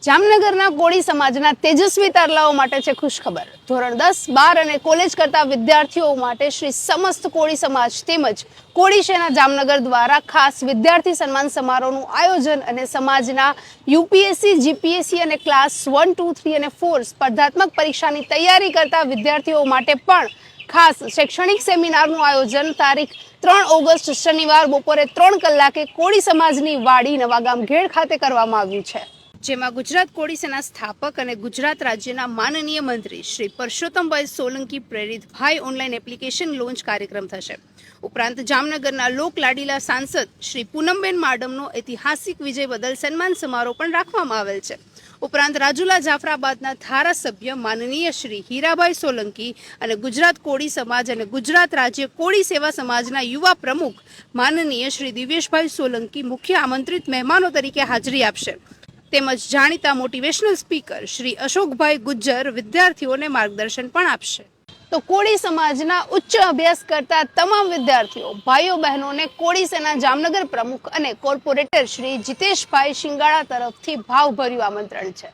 જામનગરના કોળી સમાજના તેજસ્વી તારલાઓ માટે છે ખુશખબર। ધોરણ 10, 12 અને કોલેજ કરતા વિદ્યાર્થીઓ માટે શ્રી સમસ્ત કોળી સમાજ તેમજ કોળી સેના જામનગર દ્વારા ખાસ વિદ્યાર્થી સન્માન સમારોહનું આયોજન અને સમાજના યુપીએસસી, જીપીએસસી અને ક્લાસ 1, 2, 3 અને 4 સ્પર્ધાત્મક પરીક્ષાની તૈયારી કરતા વિદ્યાર્થીઓ માટે પણ ખાસ શૈક્ષણિક સેમિનારનું આયોજન તારીખ 3 ઓગસ્ટ શનિવાર બપોરે 3 કલાકે કોળી સમાજની વાડી નવાગામ ઘેડ ખાતે કરવામાં આવ્યું છે, જેમાં ગુજરાત કોળી સેના સ્થાપક અને ગુજરાત રાજ્યના માનનીય મંત્રી શ્રી પરસોત્તમભાઈ સોલંકી પ્રેરિત ભાઈ ઓનલાઈન એપ્લિકેશન લોન્ચ કાર્યક્રમ થશે। ઉપરાંત જામનગરના લોકલાડીલા સાંસદ શ્રી પૂનમબેન માડમનો ઐતિહાસિક વિજય બદલ સન્માન સમારોહ પણ રાખવામાં આવેલ છે। ઉપરાંત રાજુલા જાફરાબાદના ધારાસભ્ય માનનીય શ્રી હીરાભાઈ સોલંકી અને ગુજરાત કોળી સમાજ અને ગુજરાત રાજ્ય કોળી સેવા સમાજના યુવા પ્રમુખ માનનીય શ્રી દિવ્યેશભાઈ સોલંકી મુખ્ય આમંત્રિત મહેમાનો તરીકે હાજરી આપશે, તેમજ જાણીતા મોટિવેશનલ સ્પીકર શ્રી અશોકભાઈ ગુજ્જર વિદ્યાર્થીઓને માર્ગદર્શન પણ આપશે। તો કોળી સમાજના ઉચ્ચ અભ્યાસ કરતા તમામ વિદ્યાર્થીઓ ભાઈઓ બહેનોને કોળી સેના જામનગર પ્રમુખ અને કોર્પોરેટર શ્રી જીતેશભાઈ શિંગાળા તરફથી ભાવભર્યું આમંત્રણ છે।